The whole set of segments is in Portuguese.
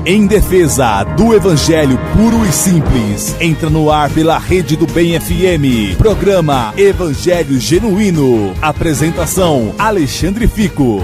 Em defesa do Evangelho puro e simples, entra no ar pela Rede do Bem FM. Programa Evangelho Genuíno. Apresentação: Alexandre Fico.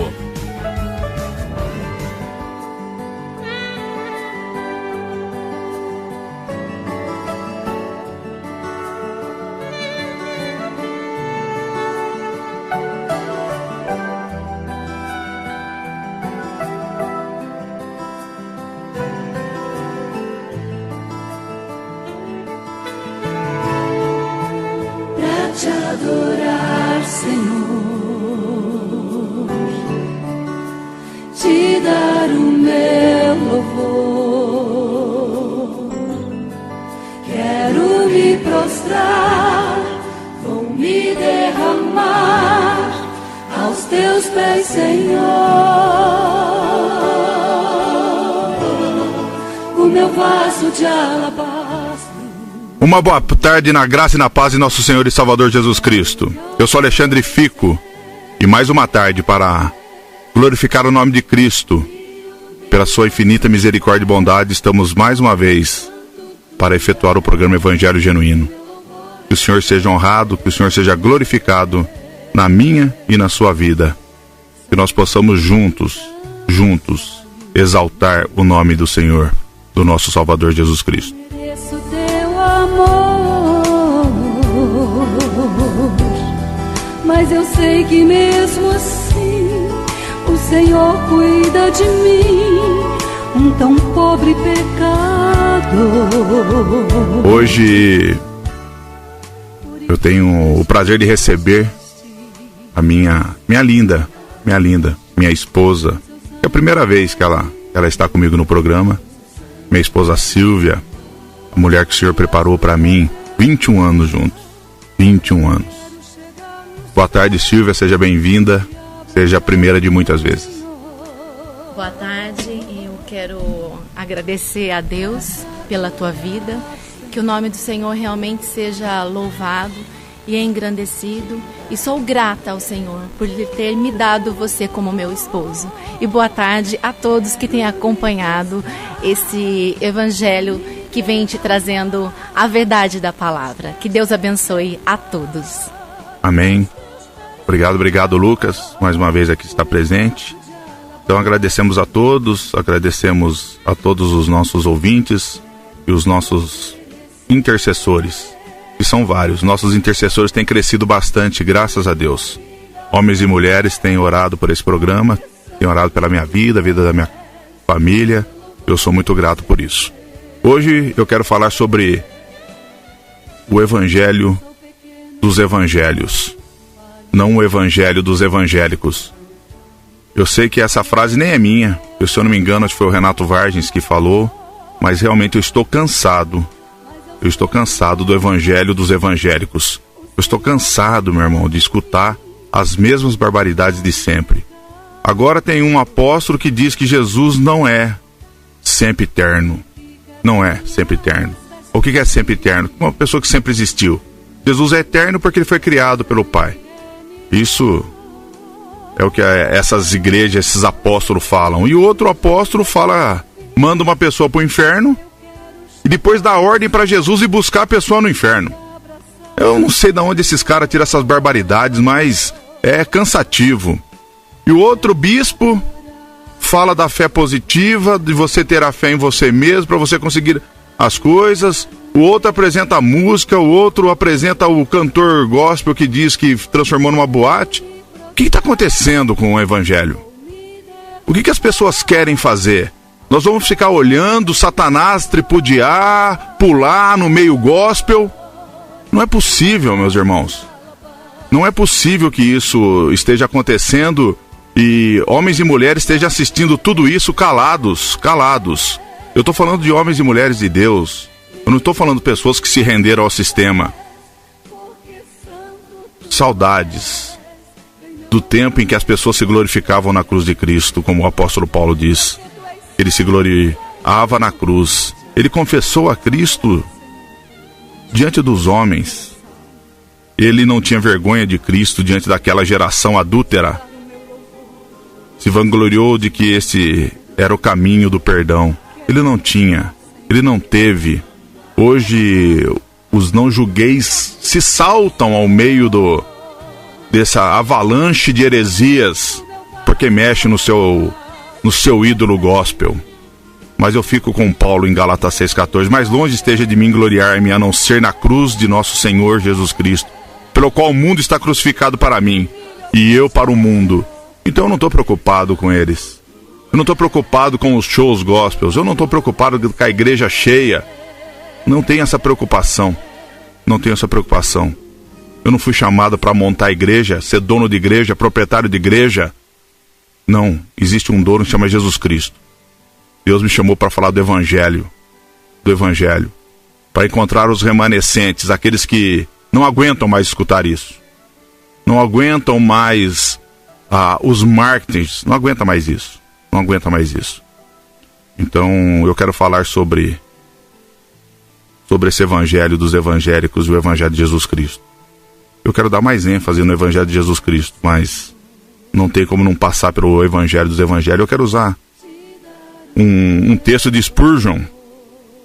Uma boa tarde na graça e na paz de nosso Senhor e Salvador Jesus Cristo. Eu sou Alexandre Fico e mais uma tarde para glorificar o nome de Cristo. Pela sua infinita misericórdia e bondade, estamos mais uma vez para efetuar o programa Evangelho Genuíno. Que o Senhor seja honrado, que o Senhor seja glorificado na minha e na sua vida. Que nós possamos juntos, exaltar o nome do Senhor, do nosso Salvador Jesus Cristo. Mas eu sei que mesmo assim o Senhor cuida de mim, um tão pobre pecador. Hoje eu tenho o prazer de receber a minha linda, minha esposa. É a primeira vez que ela está comigo no programa. Minha esposa Silvia, a mulher que o Senhor preparou para mim, 21 anos juntos. 21 anos. Boa tarde, Silvia, seja bem-vinda. Seja a primeira de muitas vezes. Boa tarde, eu quero agradecer a Deus pela tua vida. Que o nome do Senhor realmente seja louvado e engrandecido. E sou grata ao Senhor por ter me dado você como meu esposo. E boa tarde a todos que têm acompanhado esse evangelho que vem te trazendo a verdade da palavra. Que Deus abençoe a todos. Amém. Obrigado, Lucas, mais uma vez aqui está presente. Então agradecemos a todos os nossos ouvintes e os nossos intercessores, que são vários. Nossos intercessores têm crescido bastante, graças a Deus. Homens e mulheres têm orado por esse programa, têm orado pela minha vida, a vida da minha família. Eu sou muito grato por isso. Hoje eu quero falar sobre o Evangelho dos Evangelhos, não o Evangelho dos Evangélicos. Eu sei que essa frase nem é minha, se eu não me engano, acho que foi o Renato Vargens que falou, mas realmente eu estou cansado do Evangelho dos Evangélicos. Eu estou cansado, meu irmão, de escutar as mesmas barbaridades de sempre. Agora tem um apóstolo que diz que Jesus não é sempre eterno. Não é sempre eterno. O que é sempre eterno? Uma pessoa que sempre existiu. Jesus é eterno porque ele foi criado pelo Pai. Isso é o que essas igrejas, esses apóstolos falam. E o outro apóstolo manda uma pessoa para o inferno e depois dá ordem para Jesus ir buscar a pessoa no inferno. Eu não sei de onde esses caras tiram essas barbaridades, mas é cansativo. E o outro bispo fala da fé positiva, de você ter a fé em você mesmo para você conseguir as coisas. O outro apresenta a música, o outro apresenta o cantor gospel que diz que transformou numa boate. O que está acontecendo com o Evangelho? O que as pessoas querem fazer? Nós vamos ficar olhando Satanás tripudiar, pular no meio gospel? Não é possível, meus irmãos. Não é possível que isso esteja acontecendo e homens e mulheres estejam assistindo tudo isso calados. Eu estou falando de homens e mulheres de Deus. Eu não estou falando de pessoas que se renderam ao sistema. Saudades do tempo em que as pessoas se glorificavam na cruz de Cristo, como o apóstolo Paulo diz. Ele se gloriava na cruz. Ele confessou a Cristo diante dos homens. Ele não tinha vergonha de Cristo diante daquela geração adúltera. Se vangloriou de que esse era o caminho do perdão. ele não tinha, ele não teve. Hoje os não julgueis se saltam ao meio dessa avalanche de heresias, porque mexe no seu ídolo gospel. Mas eu fico com Paulo em Gálatas 6,14. Mais longe esteja de mim gloriar-me, a não ser na cruz de nosso Senhor Jesus Cristo, pelo qual o mundo está crucificado para mim, e eu para o mundo. Então eu não estou preocupado com eles. Eu não estou preocupado com os shows gospels. Eu não estou preocupado com a igreja cheia. Não tenho essa preocupação. Não tenho essa preocupação. Eu não fui chamado para montar igreja, ser dono de igreja, proprietário de igreja. Não, existe um dono que se chama Jesus Cristo. Deus me chamou para falar do Evangelho, para encontrar os remanescentes, aqueles que não aguentam mais escutar isso, não aguentam mais os marketings, não aguenta mais isso. Então eu quero falar sobre esse Evangelho dos evangélicos e o Evangelho de Jesus Cristo. Eu quero dar mais ênfase no Evangelho de Jesus Cristo, mas não tem como não passar pelo Evangelho dos evangelhos. Eu quero usar um texto de Spurgeon.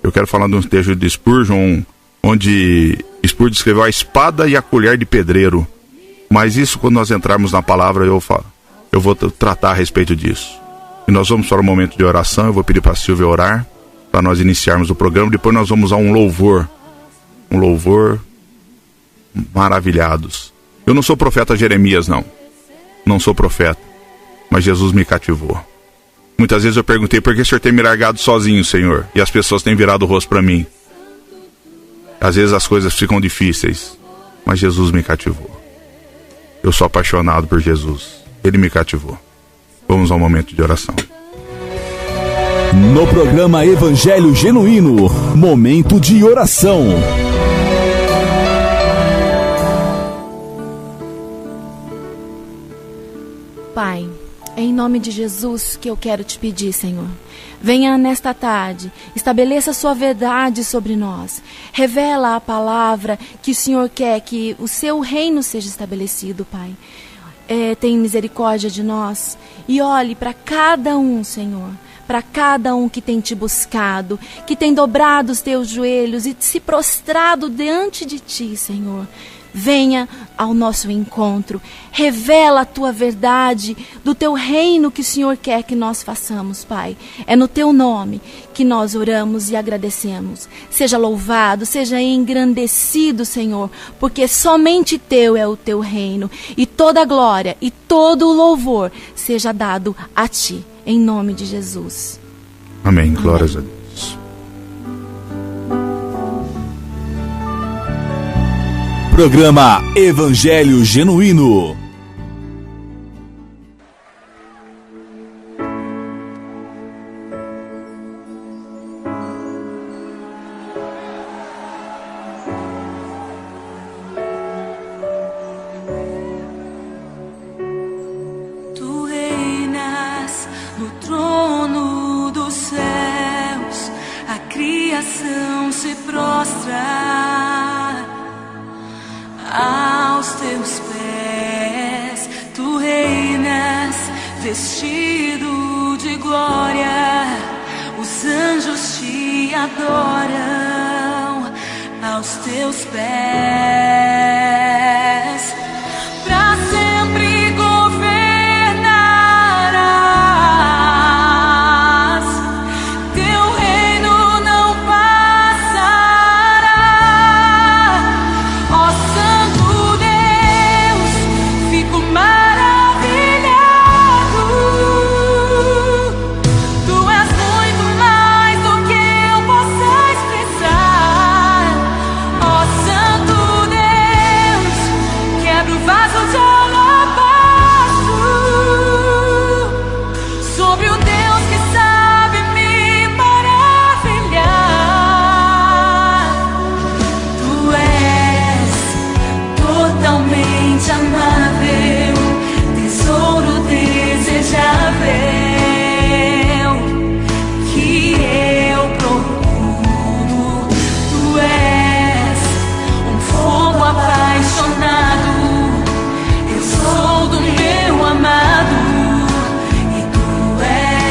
Eu quero falar de um texto de Spurgeon, onde Spurgeon escreveu a espada e a colher de pedreiro. Mas isso, quando nós entrarmos na palavra, eu vou tratar a respeito disso. E nós vamos para um momento de oração. Eu vou pedir para a Silvia orar, para nós iniciarmos o programa. Depois nós vamos a um louvor maravilhados. Eu não sou profeta Jeremias, não sou profeta, mas Jesus me cativou. Muitas vezes eu perguntei: por que o Senhor tem me largado sozinho, Senhor? E as pessoas têm virado o rosto para mim. Às vezes as coisas ficam difíceis, mas Jesus me cativou. Eu sou apaixonado por Jesus. Ele me cativou. Vamos ao momento de oração. No programa Evangelho Genuíno, momento de oração. Pai, é em nome de Jesus que eu quero te pedir, Senhor. Venha nesta tarde, estabeleça a sua verdade sobre nós. Revela a palavra que o Senhor quer que o seu reino seja estabelecido, Pai. Tenha misericórdia de nós e olhe para cada um, Senhor. Para cada um que tem te buscado, que tem dobrado os teus joelhos e se prostrado diante de ti, Senhor. Venha ao nosso encontro, revela a tua verdade do teu reino que o Senhor quer que nós façamos, Pai. É no teu nome que nós oramos e agradecemos. Seja louvado, seja engrandecido, Senhor, porque somente teu é o teu reino, e toda a glória e todo o louvor seja dado a ti, em nome de Jesus. Amém. Glórias a Deus. Programa Evangelho Genuíno. Tu reinas no trono dos céus, a criação se prostra aos teus pés. Tu reinas vestido de glória, os anjos te adoram aos teus pés. Pra sempre governarás, teu reino não passará. Ó Santo Deus, fico maravilhado. Tu és muito mais do que eu possa expressar. Ó Santo Deus, quebra o vaso de alabastro sobre o Deus que sabe me maravilhar. Tu és totalmente amável, tesouro desejável que eu procuro. Tu és um fogo apaixonado, eu sou do meu amado, e tu és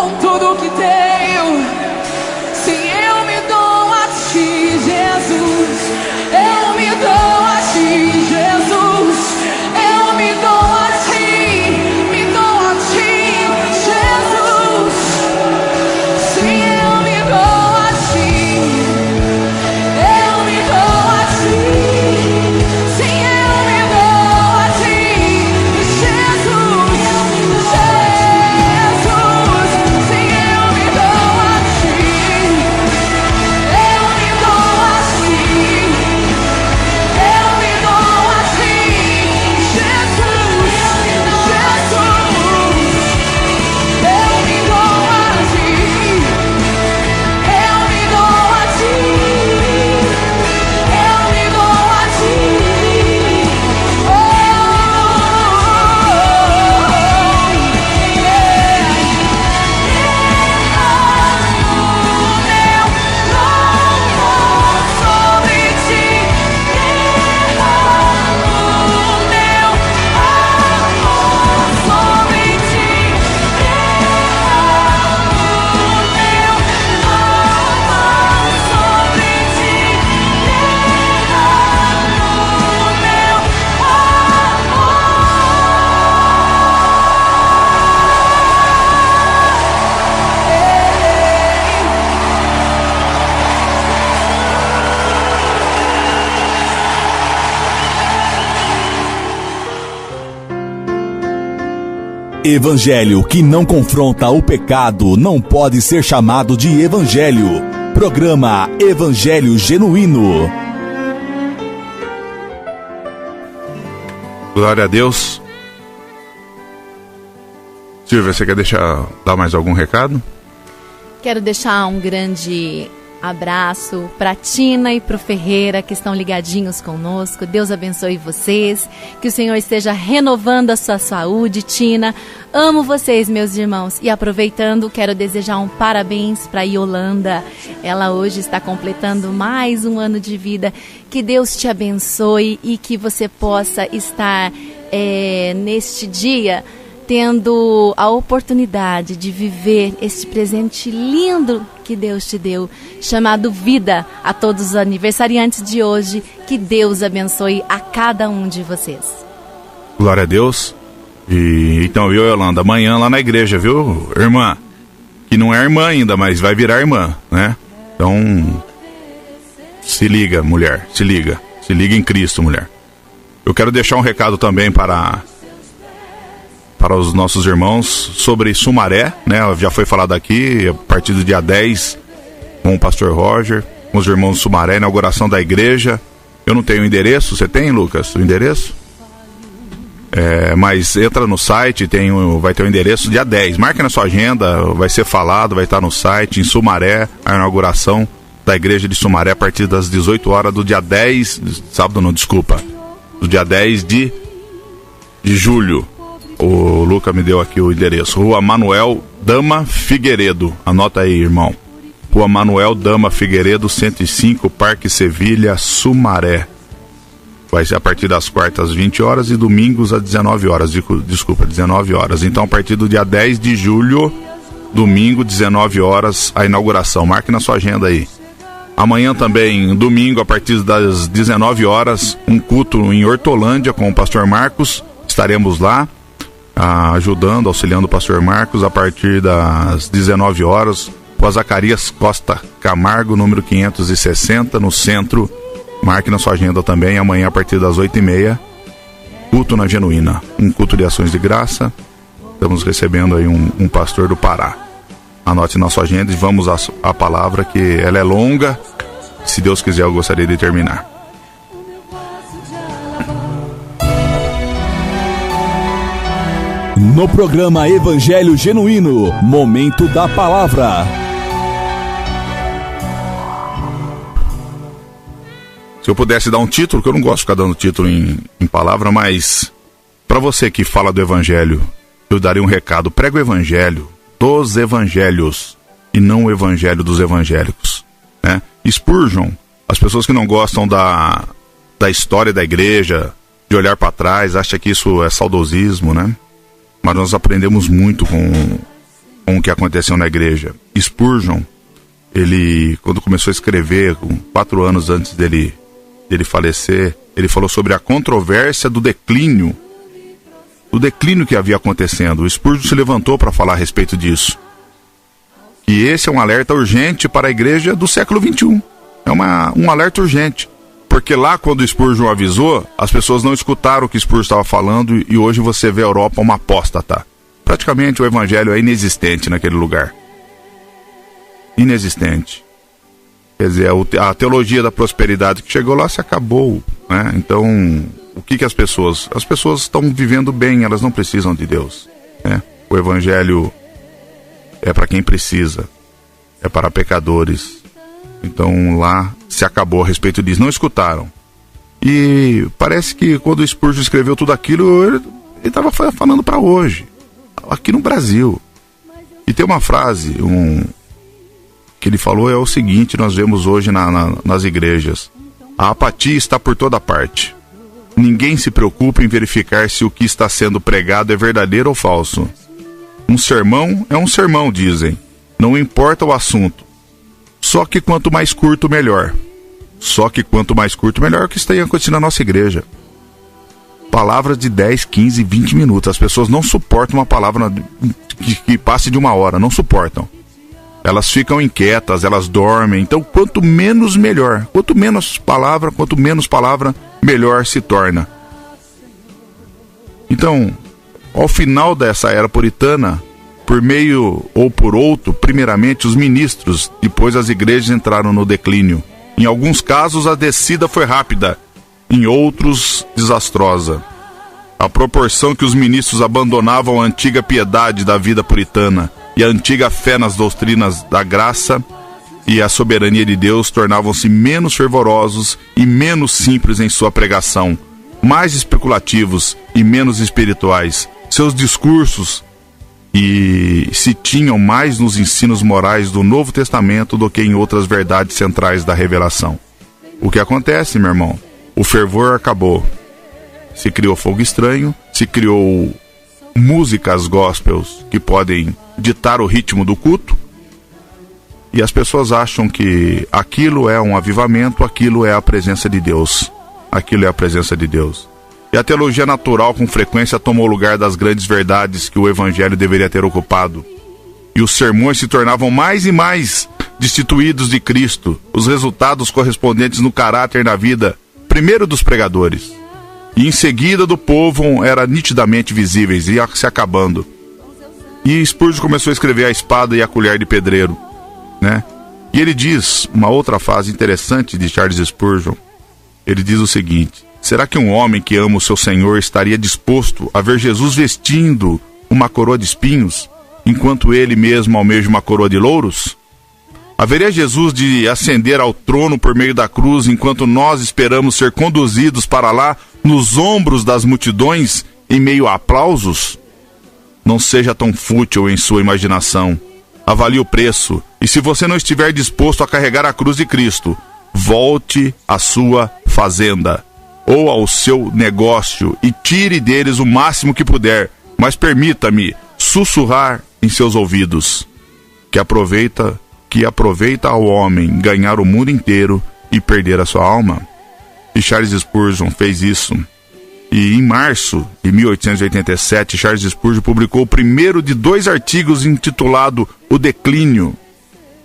com tudo que tenho. Sim, eu me dou a ti, Jesus. Eu me dou a ti, Jesus. Eu me dou a ti, Jesus. Sim, eu me dou a ti. Eu me dou a ti. Sim, eu me dou a ti, Jesus. Jesus. Sim, eu me dou a ti. Eu me dou a ti. Eu me dou a ti, Jesus. Jesus. Eu me dou a ti. Eu me dou a ti. Eu me dou a ti. Oh, sobre ti, sobre ti, Evangelho que não confronta o pecado não pode ser chamado de evangelho. Programa Evangelho Genuíno. Glória a Deus. Silvia, você quer dar mais algum recado? Quero deixar um grande abraço para Tina e para o Ferreira, que estão ligadinhos conosco. Deus abençoe vocês, que o Senhor esteja renovando a sua saúde. Tina, amo vocês, meus irmãos. E aproveitando, quero desejar um parabéns para Yolanda. Ela hoje está completando mais um ano de vida. Que Deus te abençoe e que você possa estar neste dia tendo a oportunidade de viver este presente lindo que Deus te deu, chamado vida. A todos os aniversariantes de hoje, que Deus abençoe a cada um de vocês. Glória a Deus. E então, viu, Yolanda, amanhã lá na igreja, viu, irmã? Que não é irmã ainda, mas vai virar irmã, né? Então, se liga, mulher, se liga em Cristo, mulher. Eu quero deixar um recado também para os nossos irmãos sobre Sumaré, né? Já foi falado aqui, a partir do dia 10, com o pastor Roger, com os irmãos de Sumaré, inauguração da igreja. Eu não tenho o endereço, você tem, Lucas, o endereço? Mas entra no site, vai ter o endereço dia 10, marque na sua agenda, vai ser falado, vai estar no site, em Sumaré, a inauguração da igreja de Sumaré, a partir das 18 horas do dia 10, do dia 10 de julho. O Luca me deu aqui o endereço. Rua Manuel Dama Figueiredo. Anota aí, irmão. Rua Manuel Dama Figueiredo, 105, Parque Sevilha, Sumaré. Vai ser a partir das quartas às 20 horas e domingos às 19 horas. Desculpa, 19 horas. Então, a partir do dia 10 de julho, domingo, 19 horas, a inauguração. Marque na sua agenda aí. Amanhã também, domingo, a partir das 19 horas, um culto em Hortolândia com o pastor Marcos. Estaremos lá, ajudando, auxiliando o pastor Marcos a partir das 19 horas, com a Zacarias Costa Camargo, número 560, no centro. Marque na sua agenda também, amanhã a partir das 8h30, culto na Genuína, um culto de ações de graça. Estamos recebendo aí um pastor do Pará. Anote na sua agenda e vamos à palavra, que ela é longa. Se Deus quiser, eu gostaria de terminar. No programa Evangelho Genuíno, momento da palavra. Se eu pudesse dar um título, que eu não gosto de ficar dando título em palavra, mas para você que fala do Evangelho, eu daria um recado: prega o Evangelho dos Evangelhos e não o Evangelho dos evangélicos, né? Spurgeon, as pessoas que não gostam da história da igreja, de olhar para trás, acham que isso é saudosismo, né? Mas nós aprendemos muito com com o que aconteceu na igreja. Spurgeon, ele, quando começou a escrever, 4 anos antes dele falecer, ele falou sobre a controvérsia do declínio que havia acontecendo. O Spurgeon se levantou para falar a respeito disso. E esse é um alerta urgente para a igreja do século XXI. É um alerta urgente. Porque lá, quando o Spurgeon avisou, as pessoas não escutaram o que o Spurgeon estava falando, e hoje você vê a Europa uma apóstata. Praticamente o evangelho é inexistente naquele lugar. Inexistente. Quer dizer, a teologia da prosperidade que chegou lá se acabou, né? Então, o que as pessoas... As pessoas estão vivendo bem, elas não precisam de Deus, né? O evangelho é para quem precisa, é para pecadores. Então lá se acabou a respeito disso, não escutaram. E parece que quando o Spurgeon escreveu tudo aquilo, ele estava falando para hoje, aqui no Brasil. E tem uma frase que ele falou, é o seguinte: nós vemos hoje nas igrejas: a apatia está por toda parte. Ninguém se preocupa em verificar se o que está sendo pregado é verdadeiro ou falso. Um sermão é um sermão, dizem. Não importa o assunto. Só que quanto mais curto, melhor. Só que quanto mais curto, melhor, é o que está acontecendo na nossa igreja. Palavras de 10, 15, 20 minutos. As pessoas não suportam uma palavra que passe de 1 hora. Não suportam. Elas ficam inquietas, elas dormem. Então, quanto menos, melhor. Quanto menos palavra, melhor se torna. Então, ao final dessa era puritana, por meio ou por outro, primeiramente os ministros, depois as igrejas entraram no declínio. Em alguns casos a descida foi rápida, em outros desastrosa. A proporção que os ministros abandonavam a antiga piedade da vida puritana e a antiga fé nas doutrinas da graça e a soberania de Deus tornavam-se menos fervorosos e menos simples em sua pregação, mais especulativos e menos espirituais. Seus discursos se tinham mais nos ensinos morais do Novo Testamento do que em outras verdades centrais da revelação. O que acontece, meu irmão? O fervor acabou. Se criou fogo estranho, se criou músicas gospels que podem ditar o ritmo do culto, e as pessoas acham que aquilo é um avivamento, aquilo é a presença de Deus. Aquilo é a presença de Deus. E a teologia natural com frequência tomou o lugar das grandes verdades que o evangelho deveria ter ocupado. E os sermões se tornavam mais e mais destituídos de Cristo, os resultados correspondentes no caráter e na vida, primeiro dos pregadores, e em seguida do povo, eram nitidamente visíveis, ia se acabando. E Spurgeon começou a escrever A Espada e a Colher de Pedreiro, né? E ele diz, uma outra frase interessante de Charles Spurgeon, ele diz o seguinte: será que um homem que ama o seu Senhor estaria disposto a ver Jesus vestindo uma coroa de espinhos, enquanto ele mesmo almeja uma coroa de louros? Haveria Jesus de ascender ao trono por meio da cruz, enquanto nós esperamos ser conduzidos para lá nos ombros das multidões, em meio a aplausos? Não seja tão fútil em sua imaginação. Avalie o preço, e se você não estiver disposto a carregar a cruz de Cristo, volte à sua fazenda ou ao seu negócio e tire deles o máximo que puder, mas permita-me sussurrar em seus ouvidos que aproveita ao homem ganhar o mundo inteiro e perder a sua alma. E Charles Spurgeon fez isso. E em março de 1887, Charles Spurgeon publicou o primeiro de 2 artigos intitulado O Declínio,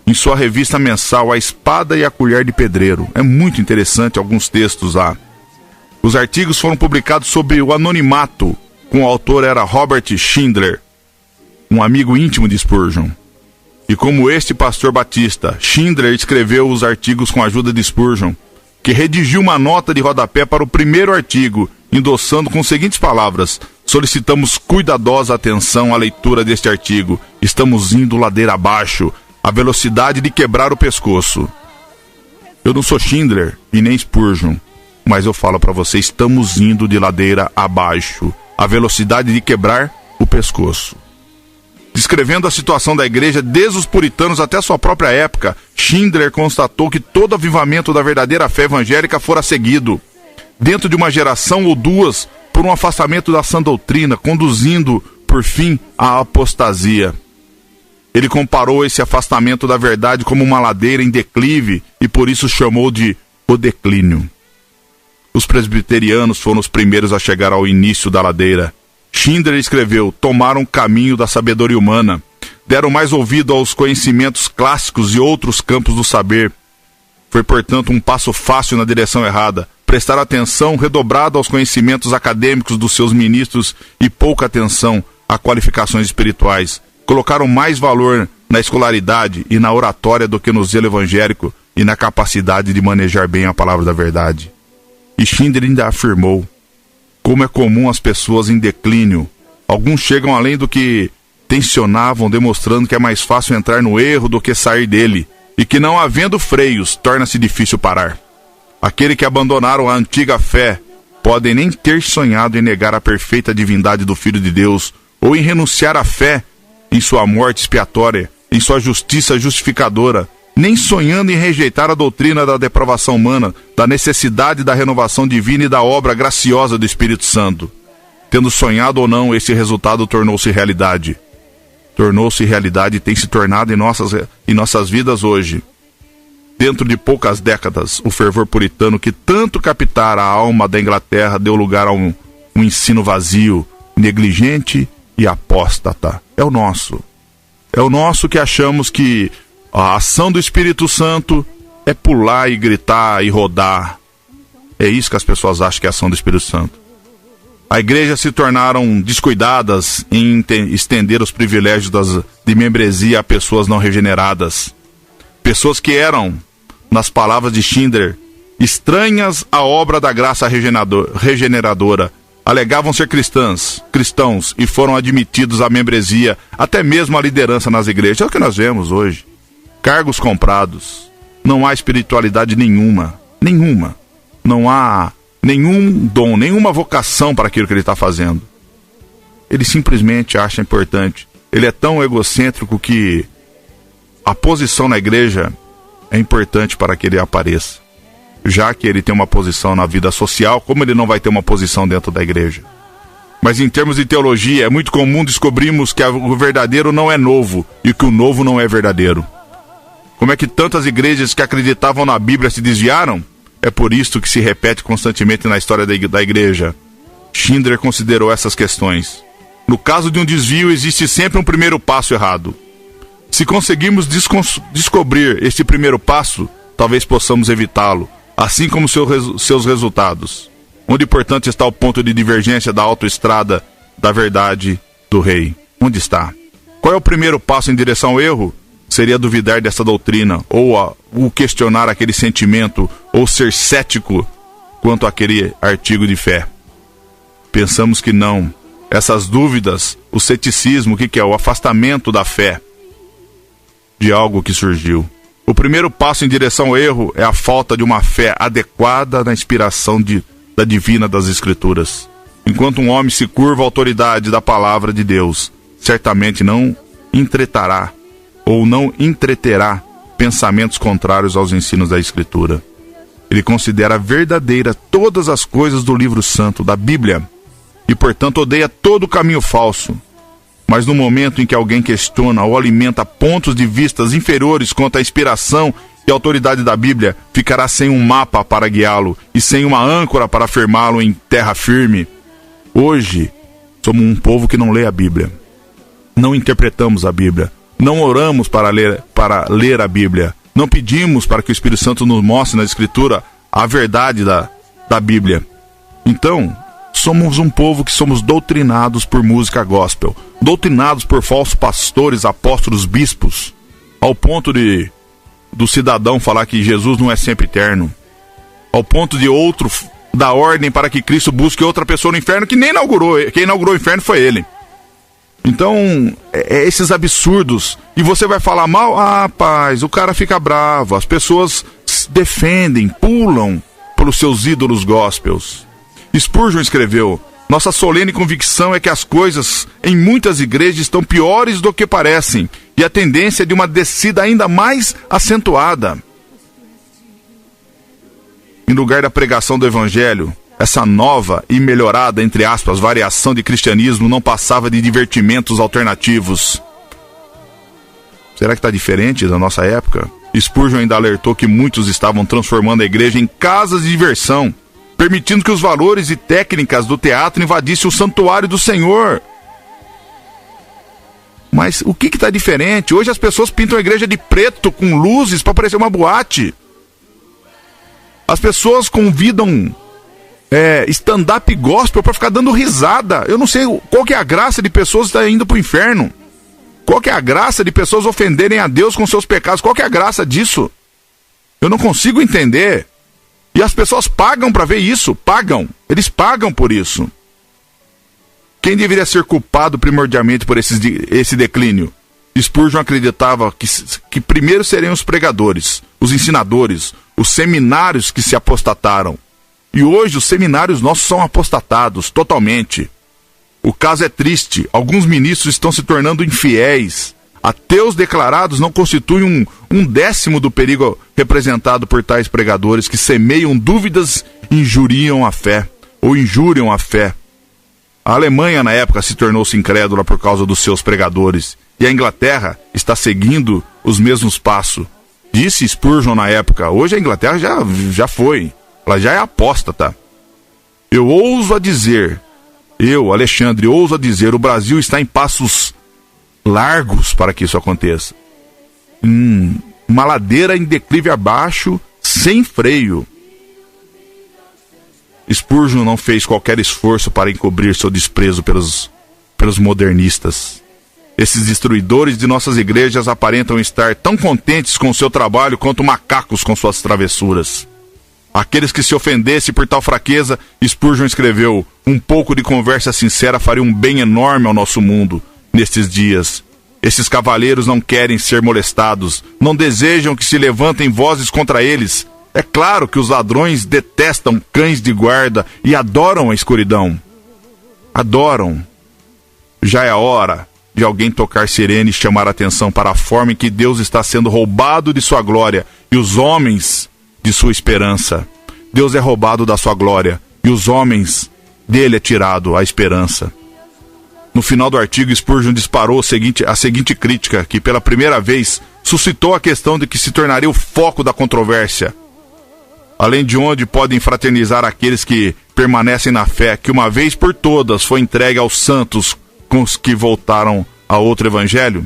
em sua revista mensal A Espada e a Colher de Pedreiro. É muito interessante alguns textos lá. Os artigos foram publicados sob o anonimato, com o autor era Robert Schindler, um amigo íntimo de Spurgeon. E como este pastor batista, Schindler escreveu os artigos com a ajuda de Spurgeon, que redigiu uma nota de rodapé para o primeiro artigo, endossando com as seguintes palavras: solicitamos cuidadosa atenção à leitura deste artigo. Estamos indo ladeira abaixo, a velocidade de quebrar o pescoço. Eu não sou Schindler e nem Spurgeon, mas eu falo para você, estamos indo de ladeira abaixo, a velocidade de quebrar o pescoço. Descrevendo a situação da igreja desde os puritanos até a sua própria época, Schindler constatou que todo avivamento da verdadeira fé evangélica fora seguido, dentro de uma geração ou duas, por um afastamento da sã doutrina, conduzindo, por fim, à apostasia. Ele comparou esse afastamento da verdade como uma ladeira em declive e por isso chamou de o declínio. Os presbiterianos foram os primeiros a chegar ao início da ladeira. Schindler escreveu: tomaram o caminho da sabedoria humana, deram mais ouvido aos conhecimentos clássicos e outros campos do saber. Foi, portanto, um passo fácil na direção errada. Prestar atenção redobrada aos conhecimentos acadêmicos dos seus ministros e pouca atenção a qualificações espirituais. Colocaram mais valor na escolaridade e na oratória do que no zelo evangélico e na capacidade de manejar bem a palavra da verdade. E Schindler ainda afirmou: como é comum as pessoas em declínio. Alguns chegam além do que tensionavam, demonstrando que é mais fácil entrar no erro do que sair dele, e que não havendo freios, torna-se difícil parar. Aqueles que abandonaram a antiga fé podem nem ter sonhado em negar a perfeita divindade do Filho de Deus, ou em renunciar à fé em sua morte expiatória, em sua justiça justificadora, nem sonhando em rejeitar a doutrina da depravação humana, da necessidade da renovação divina e da obra graciosa do Espírito Santo. Tendo sonhado ou não, esse resultado tornou-se realidade. Tornou-se realidade e tem se tornado em nossas vidas hoje. Dentro de poucas décadas, o fervor puritano que tanto captara a alma da Inglaterra deu lugar a um ensino vazio, negligente e apóstata. É o nosso. É o nosso que achamos que a ação do Espírito Santo é pular e gritar e rodar. É isso que as pessoas acham que é a ação do Espírito Santo. A igreja se tornaram descuidadas em estender os privilégios de membresia a pessoas não regeneradas. Pessoas que eram, nas palavras de Schindler, estranhas à obra da graça regeneradora. Alegavam ser cristãos e foram admitidos à membresia, até mesmo à liderança nas igrejas. É o que nós vemos hoje. Cargos comprados. Não há espiritualidade nenhuma. Não há nenhum dom, nenhuma vocação para aquilo que ele está fazendo. Ele simplesmente acha importante. Ele é tão egocêntrico que a posição na igreja é importante para que ele apareça. Já que ele tem uma posição na vida social, como ele não vai ter uma posição dentro da igreja? Mas em termos de teologia, é muito comum descobrirmos que o verdadeiro não é novo e que o novo não é verdadeiro. Como é que tantas igrejas que acreditavam na Bíblia se desviaram? É por isso que se repete constantemente na história da igreja. Schindler considerou essas questões. No caso de um desvio, existe sempre um primeiro passo errado. Se conseguirmos descobrir este primeiro passo, talvez possamos evitá-lo, assim como seus resultados. Onde, portanto, está o ponto de divergência da autoestrada da verdade do rei? Onde está? Qual é o primeiro passo em direção ao erro? Seria duvidar dessa doutrina, ou o questionar aquele sentimento, ou ser cético quanto àquele artigo de fé. Pensamos que não. Essas dúvidas, o ceticismo, o que é? O afastamento da fé de algo que surgiu. O primeiro passo em direção ao erro é a falta de uma fé adequada na inspiração da divina das Escrituras. Enquanto um homem se curva à autoridade da palavra de Deus, certamente não entreterá pensamentos contrários aos ensinos da Escritura. Ele considera verdadeira todas as coisas do livro santo, da Bíblia, e portanto odeia todo o caminho falso. Mas no momento em que alguém questiona ou alimenta pontos de vistas inferiores quanto à inspiração e autoridade da Bíblia, ficará sem um mapa para guiá-lo e sem uma âncora para afirmá-lo em terra firme. Hoje, somos um povo que não lê a Bíblia. Não interpretamos a Bíblia. Não oramos para ler a Bíblia. Não pedimos para que o Espírito Santo nos mostre na Escritura a verdade da Bíblia. Então, somos um povo que somos doutrinados por música gospel, doutrinados por falsos pastores, apóstolos, bispos, ao ponto do cidadão falar que Jesus não é sempre eterno, ao ponto de outro dar ordem para que Cristo busque outra pessoa no inferno que nem inaugurou. Quem inaugurou o inferno foi ele. Então, esses absurdos. E você vai falar mal? Ah, paz, o cara fica bravo. As pessoas defendem, pulam pelos seus ídolos gospels. Spurgeon escreveu: nossa solene convicção é que as coisas em muitas igrejas estão piores do que parecem, e a tendência é de uma descida ainda mais acentuada. Em lugar da pregação do Evangelho, essa nova e melhorada, entre aspas, variação de cristianismo não passava de divertimentos alternativos. Será que está diferente da nossa época? Spurgeon ainda alertou que muitos estavam transformando a igreja em casas de diversão, permitindo que os valores e técnicas do teatro invadissem o santuário do Senhor. Mas o que está diferente? Hoje as pessoas pintam a igreja de preto com luzes para parecer uma boate. As pessoas convidam stand-up gospel para ficar dando risada. Eu não sei qual que é a graça de pessoas estar indo para o inferno. Qual que é a graça de pessoas ofenderem a Deus com seus pecados? Qual que é a graça disso? Eu não consigo entender. E as pessoas pagam para ver isso. Pagam. Eles pagam por isso. Quem deveria ser culpado primordialmente por esse declínio? Spurgeon acreditava que primeiro seriam os pregadores, os ensinadores, os seminários que se apostataram. E hoje os seminários nossos são apostatados totalmente. O caso é triste. Alguns ministros estão se tornando infiéis. Ateus declarados não constituem um décimo do perigo representado por tais pregadores que semeiam dúvidas e injuriam a fé. A Alemanha, na época, se tornou-se incrédula por causa dos seus pregadores. E a Inglaterra está seguindo os mesmos passos. Disse Spurgeon na época. Hoje a Inglaterra já foi. Ela já é apóstata. Alexandre, ouso a dizer, o Brasil está em passos largos para que isso aconteça. Uma ladeira em declive abaixo, sem freio. Spurgeon não fez qualquer esforço para encobrir seu desprezo pelos modernistas. Esses destruidores de nossas igrejas aparentam estar tão contentes com seu trabalho quanto macacos com suas travessuras. Aqueles que se ofendessem por tal fraqueza, Spurgeon escreveu, um pouco de conversa sincera faria um bem enorme ao nosso mundo nestes dias. Esses cavalheiros não querem ser molestados, não desejam que se levantem vozes contra eles. É claro que os ladrões detestam cães de guarda e adoram a escuridão. Adoram. Já é a hora de alguém tocar sirene e chamar a atenção para a forma em que Deus está sendo roubado de sua glória e os homens de sua esperança. Deus é roubado da sua glória e os homens dele é tirado a esperança. No final do artigo, Spurgeon disparou a seguinte crítica, que pela primeira vez suscitou a questão de que se tornaria o foco da controvérsia. Além de onde podem fraternizar aqueles que permanecem na fé, que uma vez por todas foi entregue aos santos com os que voltaram a outro evangelho?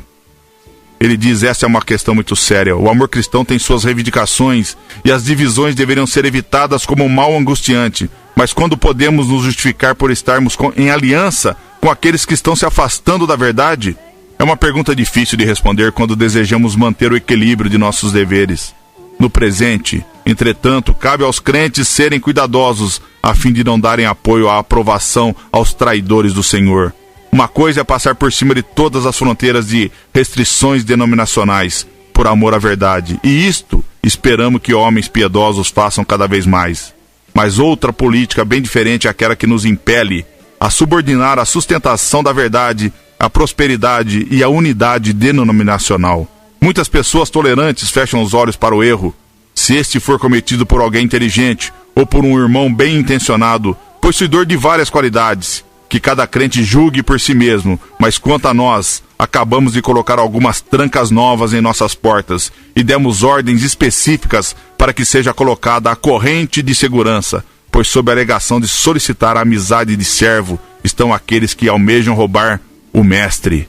Ele diz, essa é uma questão muito séria. O amor cristão tem suas reivindicações e as divisões deveriam ser evitadas como um mal angustiante. Mas quando podemos nos justificar por estarmos em aliança com aqueles que estão se afastando da verdade? É uma pergunta difícil de responder quando desejamos manter o equilíbrio de nossos deveres. No presente, entretanto, cabe aos crentes serem cuidadosos a fim de não darem apoio à aprovação aos traidores do Senhor. Uma coisa é passar por cima de todas as fronteiras de restrições denominacionais, por amor à verdade. E isto esperamos que homens piedosos façam cada vez mais. Mas outra política bem diferente é aquela que nos impele a subordinar a sustentação da verdade, a prosperidade e a unidade denominacional. Muitas pessoas tolerantes fecham os olhos para o erro, se este for cometido por alguém inteligente ou por um irmão bem intencionado, possuidor de várias qualidades, que cada crente julgue por si mesmo, mas quanto a nós, acabamos de colocar algumas trancas novas em nossas portas e demos ordens específicas para que seja colocada a corrente de segurança, pois sob a alegação de solicitar a amizade de servo, estão aqueles que almejam roubar o mestre.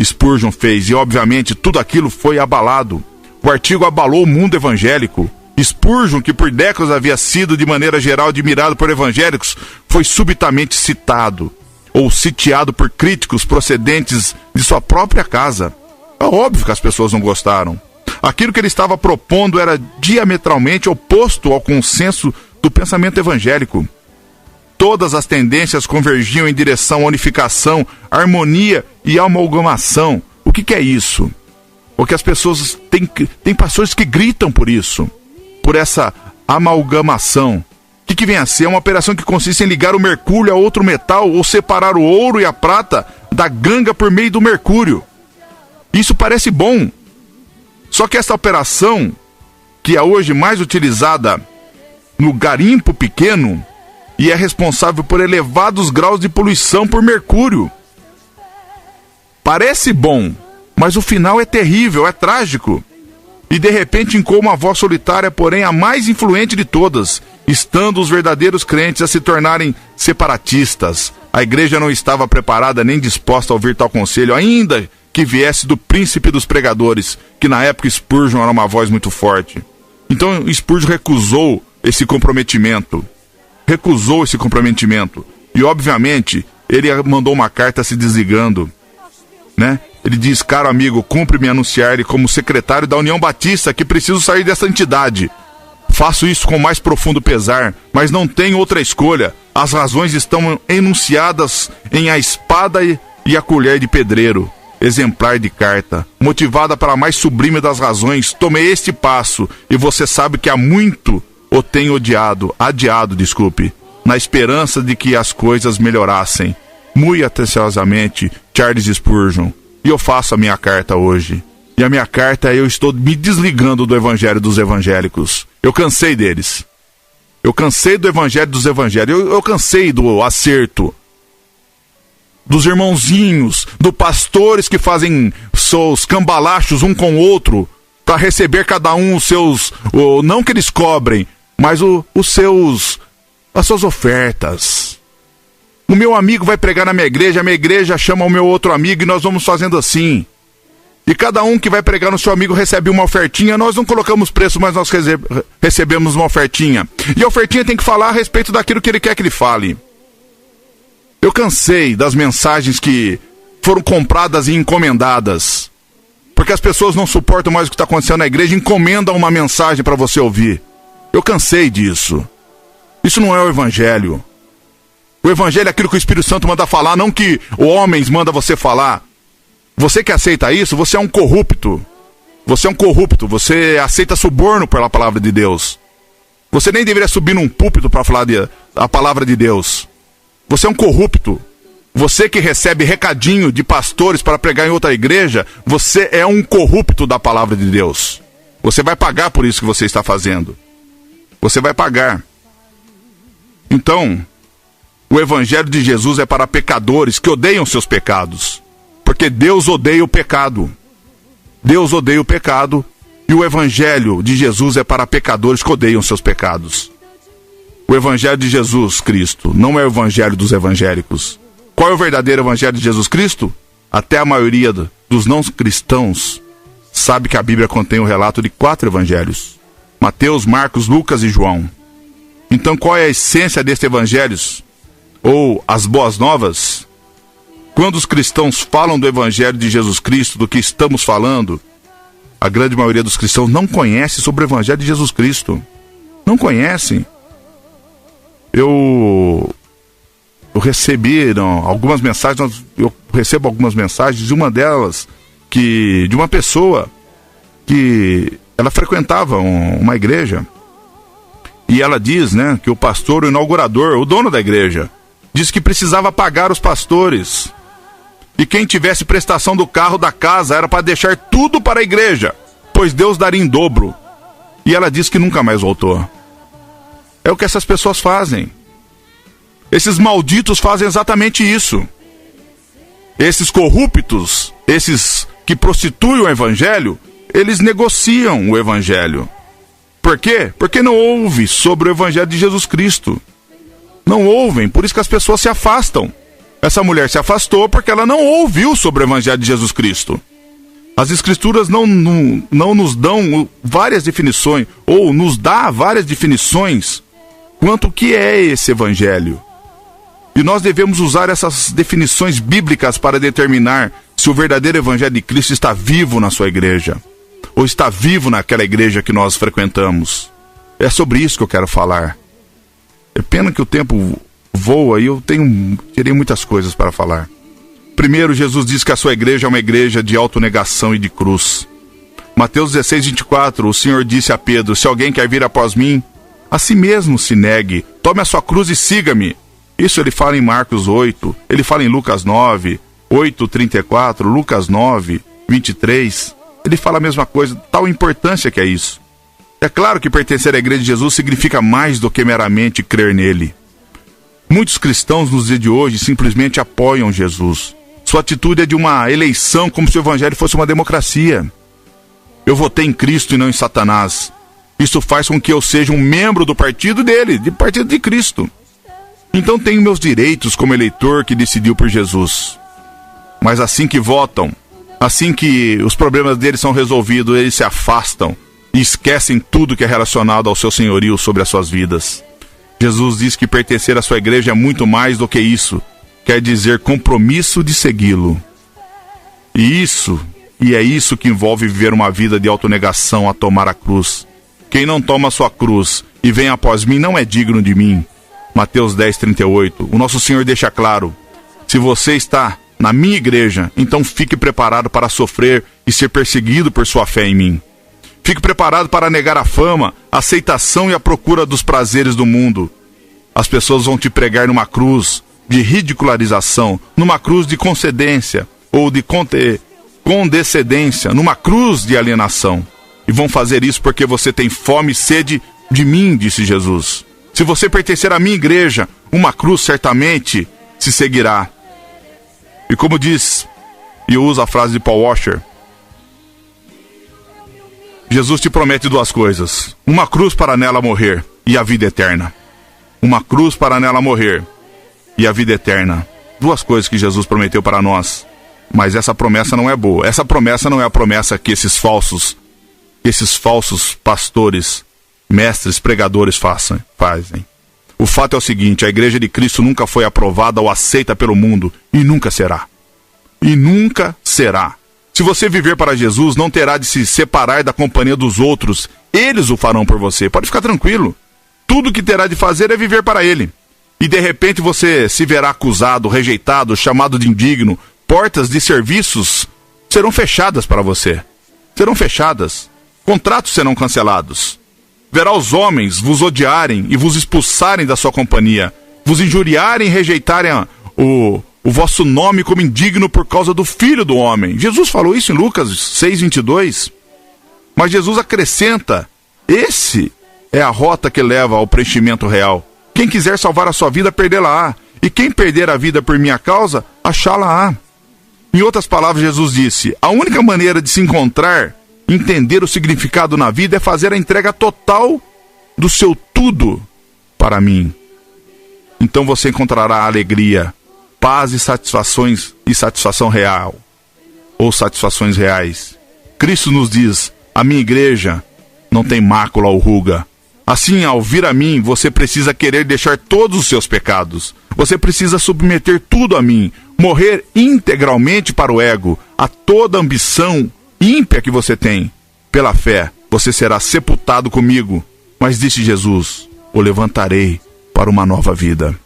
Spurgeon fez, e obviamente tudo aquilo foi abalado. O artigo abalou o mundo evangélico. Spurgeon, que por décadas havia sido de maneira geral admirado por evangélicos, foi subitamente citado ou sitiado por críticos procedentes de sua própria casa. É óbvio que as pessoas não gostaram. Aquilo que ele estava propondo era diametralmente oposto ao consenso do pensamento evangélico. Todas as tendências convergiam em direção à unificação, harmonia e amalgamação. O que é isso? Porque as pessoas têm pastores que gritam por isso, por essa amalgamação. O que vem a ser? É uma operação que consiste em ligar o mercúrio a outro metal ou separar o ouro e a prata da ganga por meio do mercúrio. Isso parece bom. Só que essa operação, que é hoje mais utilizada no garimpo pequeno, e é responsável por elevados graus de poluição por mercúrio. Parece bom, Mas o final é terrível, é trágico. E de repente ecoou uma voz solitária, porém a mais influente de todas, estando os verdadeiros crentes a se tornarem separatistas. A igreja não estava preparada nem disposta a ouvir tal conselho, ainda que viesse do príncipe dos pregadores, que na época Spurgeon era uma voz muito forte. Então Spurgeon recusou esse comprometimento. E obviamente ele mandou uma carta se desligando, né? Ele diz: caro amigo, cumpre-me anunciar-lhe como secretário da União Batista que preciso sair dessa entidade. Faço isso com mais profundo pesar, mas não tenho outra escolha. As razões estão enunciadas em A Espada e a Colher de Pedreiro, exemplar de carta. Motivada pela mais sublime das razões, tomei este passo, e você sabe que há muito o tenho adiado, na esperança de que as coisas melhorassem. Muito atenciosamente, Charles Spurgeon. E eu faço a minha carta hoje. E a minha carta é: eu estou me desligando do evangelho dos evangélicos. Eu cansei deles. Eu cansei do evangelho dos evangélicos. Eu cansei do acerto. Dos irmãozinhos, dos pastores que fazem seus cambalachos um com o outro para receber cada um os seus... não que eles cobrem, mas as suas ofertas. O meu amigo vai pregar na minha igreja, a minha igreja chama o meu outro amigo e nós vamos fazendo assim. E cada um que vai pregar no seu amigo recebe uma ofertinha. Nós não colocamos preço, mas nós recebemos uma ofertinha. E a ofertinha tem que falar a respeito daquilo que ele quer que ele fale. Eu cansei das mensagens que foram compradas e encomendadas. Porque as pessoas não suportam mais o que está acontecendo na igreja, encomendam uma mensagem para você ouvir. Eu cansei disso. Isso não é o evangelho. O evangelho é aquilo que o Espírito Santo manda falar, não que homens mandam você falar. Você que aceita isso, você é um corrupto. Você é um corrupto, você aceita suborno pela palavra de Deus. Você nem deveria subir num púlpito para falar a palavra de Deus. Você é um corrupto. Você que recebe recadinho de pastores para pregar em outra igreja, você é um corrupto da palavra de Deus. Você vai pagar por isso que você está fazendo. Você vai pagar. Então, o evangelho de Jesus é para pecadores que odeiam seus pecados. Porque Deus odeia o pecado. Deus odeia o pecado. E o evangelho de Jesus é para pecadores que odeiam seus pecados. O evangelho de Jesus Cristo não é o evangelho dos evangélicos. Qual é o verdadeiro evangelho de Jesus Cristo? Até a maioria dos não cristãos sabe que a Bíblia contém o relato de 4 evangelhos: Mateus, Marcos, Lucas e João. Então qual é a essência destes evangelhos? Ou as boas novas? Quando os cristãos falam do evangelho de Jesus Cristo, do que estamos falando, a grande maioria dos cristãos não conhece sobre o evangelho de Jesus Cristo. Não conhecem. Eu recebi algumas mensagens, eu recebo algumas mensagens de uma delas, de uma pessoa que ela frequentava uma igreja, e ela diz, né, que o pastor, o inaugurador, o dono da igreja, disse que precisava pagar os pastores, e quem tivesse prestação do carro, da casa, era para deixar tudo para a igreja, pois Deus daria em dobro. E ela disse que nunca mais voltou. É o que essas pessoas fazem. Esses malditos fazem exatamente isso. Esses corruptos, esses que prostituem o evangelho, eles negociam o evangelho. Por quê? Porque não ouvem sobre o evangelho de Jesus Cristo. Não ouvem, por isso que as pessoas se afastam. Essa mulher se afastou porque ela não ouviu sobre o evangelho de Jesus Cristo. As escrituras não nos dão várias definições, ou nos dá várias definições quanto que é esse evangelho. E nós devemos usar essas definições bíblicas para determinar se o verdadeiro evangelho de Cristo está vivo na sua igreja, ou está vivo naquela igreja que nós frequentamos. É sobre isso que eu quero falar. É pena que o tempo voa e eu terei muitas coisas para falar. Primeiro, Jesus diz que a sua igreja é uma igreja de autonegação e de cruz. Mateus 16, 24, o Senhor disse a Pedro: se alguém quer vir após mim, a si mesmo se negue, tome a sua cruz e siga-me. Isso ele fala em Marcos 8, ele fala em Lucas 9, 8, 34, Lucas 9, 23. Ele fala a mesma coisa, tal importância que é isso. É claro que pertencer à igreja de Jesus significa mais do que meramente crer nele. Muitos cristãos nos dias de hoje simplesmente apoiam Jesus. Sua atitude é de uma eleição, como se o evangelho fosse uma democracia. Eu votei em Cristo e não em Satanás. Isso faz com que eu seja um membro do partido dele, do partido de Cristo. Então tenho meus direitos como eleitor que decidiu por Jesus. Mas assim que votam, assim que os problemas deles são resolvidos, eles se afastam e esquecem tudo que é relacionado ao seu senhorio sobre as suas vidas. Jesus diz que pertencer à sua igreja é muito mais do que isso. Quer dizer compromisso de segui-lo. E é isso que envolve viver uma vida de autonegação a tomar a cruz. Quem não toma a sua cruz e vem após mim não é digno de mim. Mateus 10:38. O nosso Senhor deixa claro: se você está na minha igreja, então fique preparado para sofrer e ser perseguido por sua fé em mim. Fique preparado para negar a fama, a aceitação e a procura dos prazeres do mundo. As pessoas vão te pregar numa cruz de ridicularização, numa cruz de concedência ou de condescendência, numa cruz de alienação. E vão fazer isso porque você tem fome e sede de mim, disse Jesus. Se você pertencer à minha igreja, uma cruz certamente se seguirá. E como diz, e eu uso a frase de Paul Washer, Jesus te promete duas coisas: uma cruz para nela morrer e a vida eterna. Uma cruz para nela morrer e a vida eterna. Duas coisas que Jesus prometeu para nós. Mas essa promessa não é boa. Essa promessa não é a promessa que esses falsos pastores, mestres, pregadores fazem. O fato é o seguinte: a igreja de Cristo nunca foi aprovada ou aceita pelo mundo e nunca será. E nunca será. Se você viver para Jesus, não terá de se separar da companhia dos outros. Eles o farão por você. Pode ficar tranquilo. Tudo que terá de fazer é viver para Ele. E de repente você se verá acusado, rejeitado, chamado de indigno. Portas de serviços serão fechadas para você. Serão fechadas. Contratos serão cancelados. Verá os homens vos odiarem e vos expulsarem da sua companhia. Vos injuriarem e rejeitarem o vosso nome como indigno por causa do Filho do Homem. Jesus falou isso em Lucas 6:22. Mas Jesus acrescenta: esse é a rota que leva ao preenchimento real. Quem quiser salvar a sua vida, perdê-la-á. E quem perder a vida por minha causa, achá-la-á. Em outras palavras, Jesus disse: a única maneira de se encontrar, entender o significado na vida, é fazer a entrega total do seu tudo para mim. Então você encontrará alegria, paz e satisfação real, ou satisfações reais. Cristo nos diz: a minha igreja não tem mácula ou ruga. Assim, ao vir a mim, você precisa querer deixar todos os seus pecados. Você precisa submeter tudo a mim, morrer integralmente para o ego, a toda ambição ímpia que você tem. Pela fé, você será sepultado comigo. Mas disse Jesus: o levantarei para uma nova vida.